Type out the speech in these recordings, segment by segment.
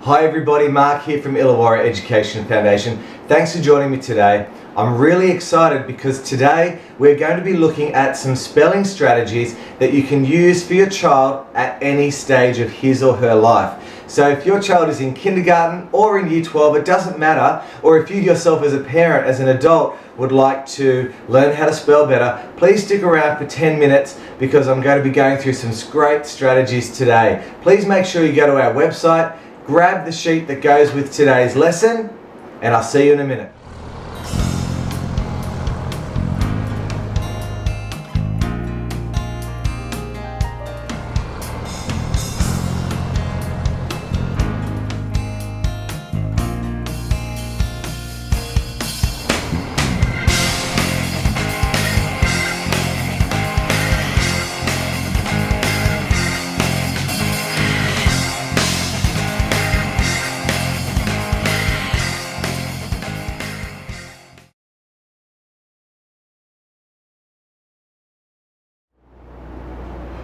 Hi everybody, Mark here from Illawarra Education Foundation. Thanks for joining me today. I'm really excited because today we're going to be looking at some spelling strategies that you can use for your child at any stage of his or her life. So if your child is in kindergarten or in year 12, it doesn't matter, or if you yourself as a parent, as an adult, would like to learn how to spell better, please stick around for 10 minutes because I'm going to be going through some great strategies today. Please make sure you go to our website, grab the sheet that goes with today's lesson, and I'll see you in a minute.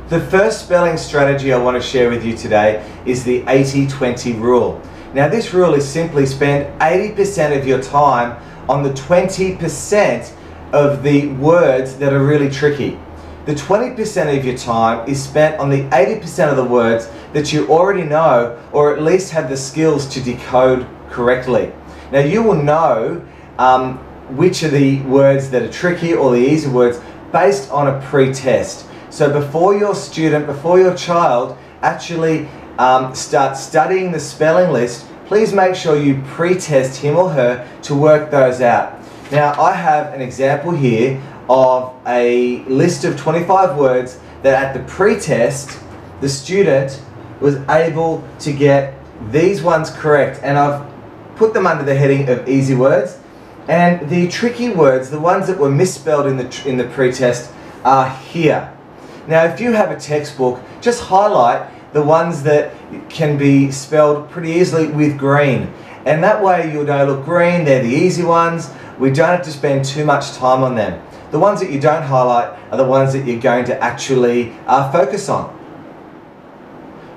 The first spelling strategy I want to share with you today is the 80-20 rule. Now this rule is simply spend 80% of your time on the 20% of the words that are really tricky. The 20% of your time is spent on the 80% of the words that you already know or at least have the skills to decode correctly. Now you will know which are the words that are tricky or the easy words based on a pre-test. So before your student, before your child actually starts studying the spelling list, please make sure you pre-test him or her to work those out. Now I have an example here of a list of 25 words that at the pre-test the student was able to get these ones correct, and I've put them under the heading of easy words, and the tricky words, the ones that were misspelled in the pre-test, are here. Now if you have a textbook, just highlight the ones that can be spelled pretty easily with green. And that way you'll know, look, green, they're the easy ones. We don't have to spend too much time on them. The ones that you don't highlight are the ones that you're going to actually focus on.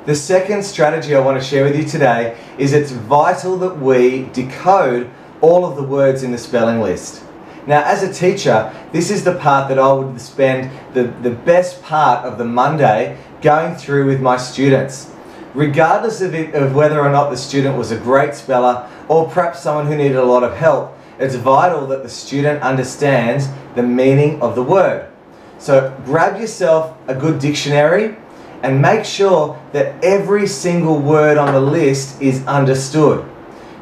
The second strategy I want to share with you today is it's vital that we decode all of the words in the spelling list. Now as a teacher, this is the part that I would spend the best part of the Monday going through with my students. Regardless of whether or not the student was a great speller or perhaps someone who needed a lot of help, it's vital that the student understands the meaning of the word. So grab yourself a good dictionary and make sure that every single word on the list is understood.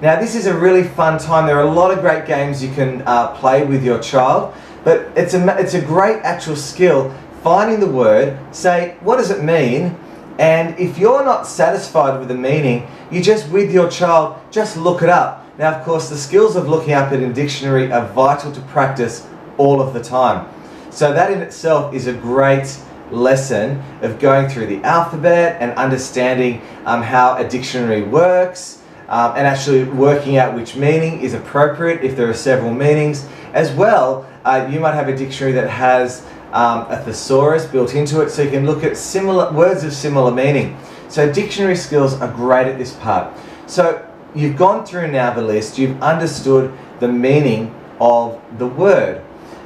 Now this is a really fun time. There are a lot of great games you can play with your child, but it's a great actual skill finding the word, say what does it mean, and if you're not satisfied with the meaning, you just with your child just look it up. Now of course the skills of looking up it in a dictionary are vital to practice all of the time. So that in itself is a great lesson of going through the alphabet and understanding how a dictionary works. And actually working out which meaning is appropriate if there are several meanings. As well, you might have a dictionary that has a thesaurus built into it, so you can look at similar words of similar meaning. So dictionary skills are great at this part. So you've gone through now the list, you've understood the meaning of the word.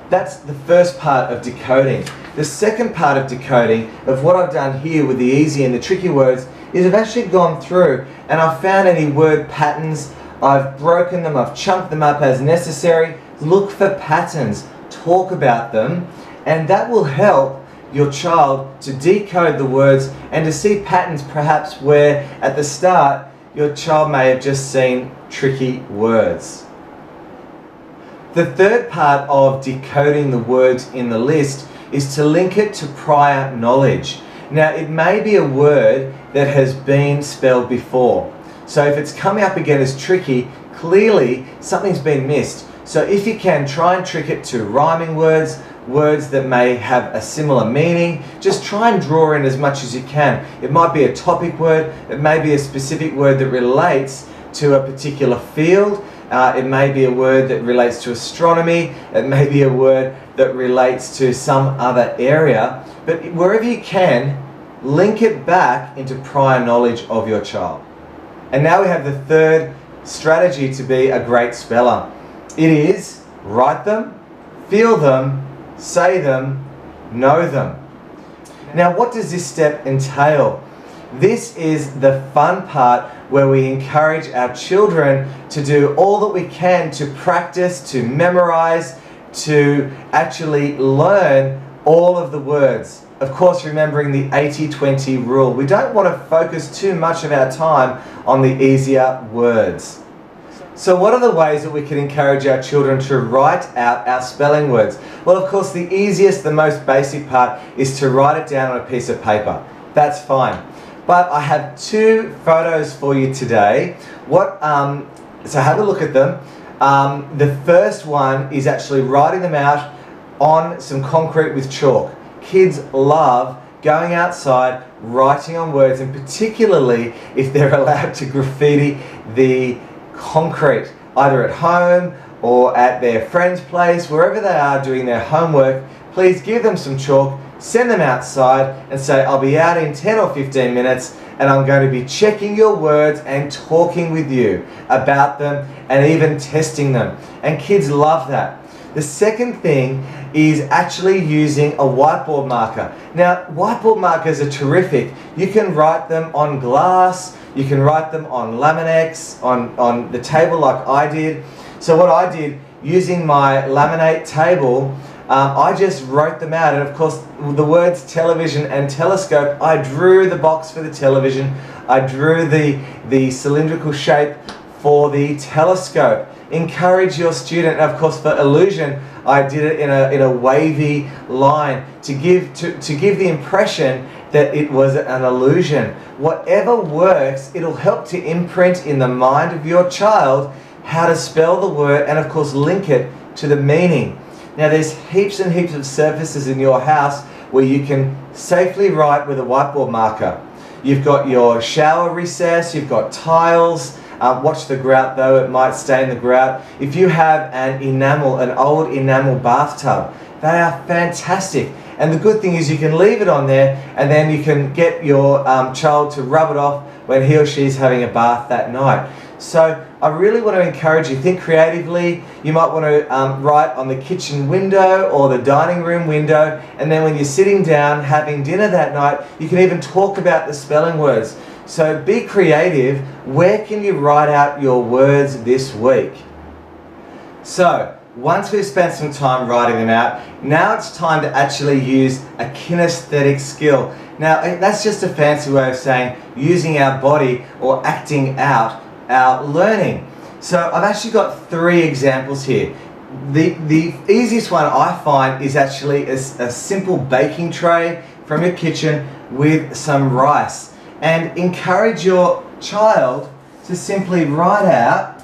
That's the first part of decoding. The second part of decoding, of what I've done here with the easy and the tricky words, is I've actually gone through and I've found any word patterns, I've broken them, I've chunked them up as necessary. Look for patterns, talk about them, and that will help your child to decode the words and to see patterns perhaps where at the start your child may have just seen tricky words. The third part of decoding the words in the list is to link it to prior knowledge. Now it may be a word that has been spelled before. So if it's coming up again as tricky, clearly something's been missed. So if you can, try and trick it to rhyming words, words that may have a similar meaning. Just try and draw in as much as you can. It might be a topic word, it may be a specific word that relates to a particular field. It may be a word that relates to astronomy, it may be a word that relates to some other area, but wherever you can, link it back into prior knowledge of your child. And now we have the third strategy to be a great speller. It is write them, feel them, say them, know them. Now, what does this step entail? This is the fun part where we encourage our children to do all that we can to practice, to memorize, to actually learn all of the words. Of course, remembering the 80-20 rule. We don't want to focus too much of our time on the easier words. So what are the ways that we can encourage our children to write out our spelling words? Well, of course, the easiest, the most basic part is to write it down on a piece of paper. That's fine. But I have two photos for you today. So have a look at them. The first one is actually writing them out on some concrete with chalk. Kids love going outside, writing on words, and particularly if they're allowed to graffiti the concrete, either at home or at their friend's place, wherever they are doing their homework. Please give them some chalk, send them outside and say, I'll be out in 10 or 15 minutes and I'm going to be checking your words and talking with you about them and even testing them. And kids love that. The second thing is actually using a whiteboard marker. Now, whiteboard markers are terrific. You can write them on glass, you can write them on Laminex, on the table like I did. So what I did, using my laminate table, I just wrote them out, and of course the words television and telescope, I drew the box for the television, I drew the cylindrical shape for the telescope. Encourage your student, and of course for illusion, I did it in a wavy line to give the impression that it was an illusion. Whatever works, it'll help to imprint in the mind of your child how to spell the word and of course link it to the meaning. Now there's heaps and heaps of surfaces in your house where you can safely write with a whiteboard marker. You've got your shower recess, you've got tiles. Watch the grout though, it might stain the grout. If you have an old enamel bathtub, they are fantastic. And the good thing is you can leave it on there and then you can get your child to rub it off when he or she is having a bath that night. So I really want to encourage you, think creatively. You might want to write on the kitchen window or the dining room window, and then when you're sitting down having dinner that night, you can even talk about the spelling words. So be creative. Where can you write out your words this week? So once we've spent some time writing them out, now it's time to actually use a kinesthetic skill. Now that's just a fancy way of saying using our body or acting out our learning. So I've actually got three examples here. The easiest one I find is actually a simple baking tray from your kitchen with some rice. And encourage your child to simply write out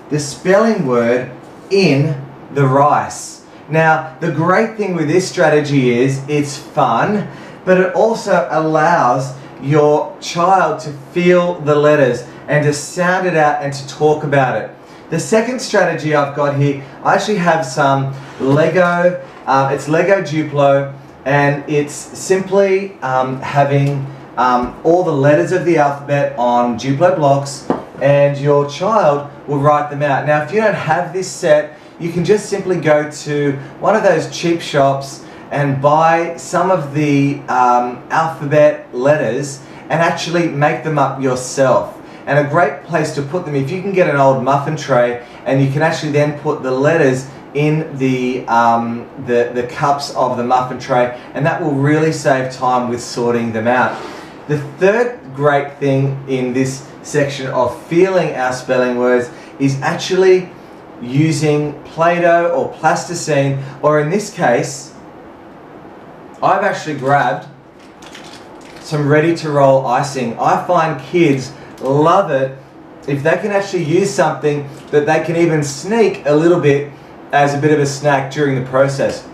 the spelling word in the rice. Now, the great thing with this strategy is it's fun, but it also allows your child to feel the letters and to sound it out and to talk about it. The second strategy I've got here, I actually have some Lego, it's Lego Duplo, and it's simply having all the letters of the alphabet on Duplo blocks, and your child will write them out. Now if you don't have this set, you can just simply go to one of those cheap shops and buy some of the alphabet letters and actually make them up yourself. And a great place to put them, if you can get an old muffin tray and you can actually then put the letters in the cups of the muffin tray, and that will really save time with sorting them out. The third great thing in this section of feeling our spelling words is actually using Play-Doh or plasticine, or in this case, I've actually grabbed some ready-to-roll icing. I find kids love it if they can actually use something that they can even sneak a little bit as a bit of a snack during the process.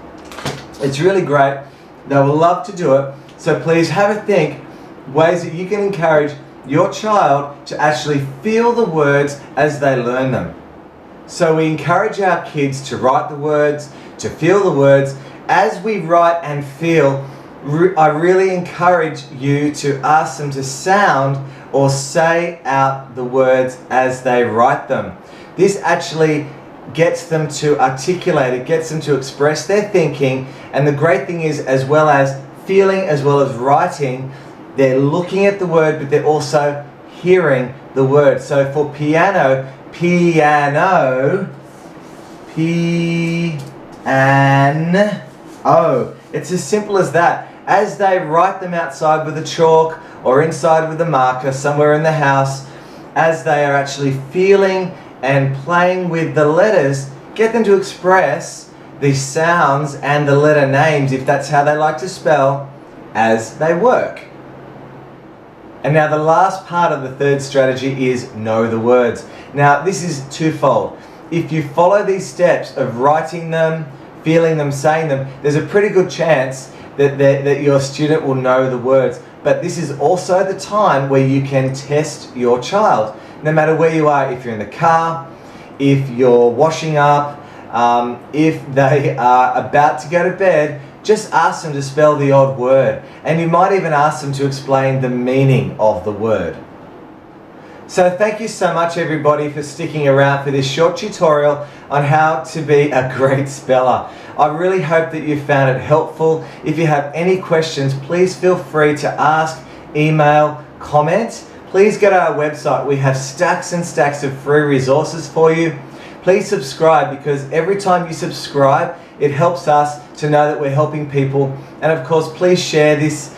It's really great. They will love to do it. So please have a think ways that you can encourage your child to actually feel the words as they learn them. So we encourage our kids to write the words, to feel the words. As we write and feel, I really encourage you to ask them to sound or say out the words as they write them. This actually gets them to articulate, it gets them to express their thinking, and the great thing is, as well as feeling as well as writing, they're looking at the word but they're also hearing the word. So for piano, piano, piano, it's as simple as that. As they write them outside with a chalk or inside with a marker somewhere in the house, as they are actually feeling and playing with the letters, get them to express the sounds and the letter names, if that's how they like to spell, as they work. And now the last part of the third strategy is know the words. Now this is twofold. If you follow these steps of writing them, feeling them, saying them, there's a pretty good chance that your student will know the words. But this is also the time where you can test your child. No matter where you are, if you're in the car, if you're washing up, if they are about to go to bed, just ask them to spell the odd word. And you might even ask them to explain the meaning of the word. So thank you so much everybody for sticking around for this short tutorial on how to be a great speller. I really hope that you found it helpful. If you have any questions, please feel free to ask, email, comment. Please go to our website. We have stacks and stacks of free resources for you. Please subscribe, because every time you subscribe, it helps us to know that we're helping people. And of course, please share this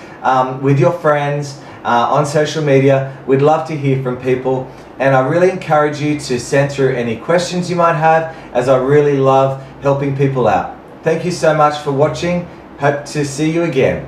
with your friends on social media. We'd love to hear from people. And I really encourage you to send through any questions you might have, as I really love helping people out. Thank you so much for watching. Hope to see you again.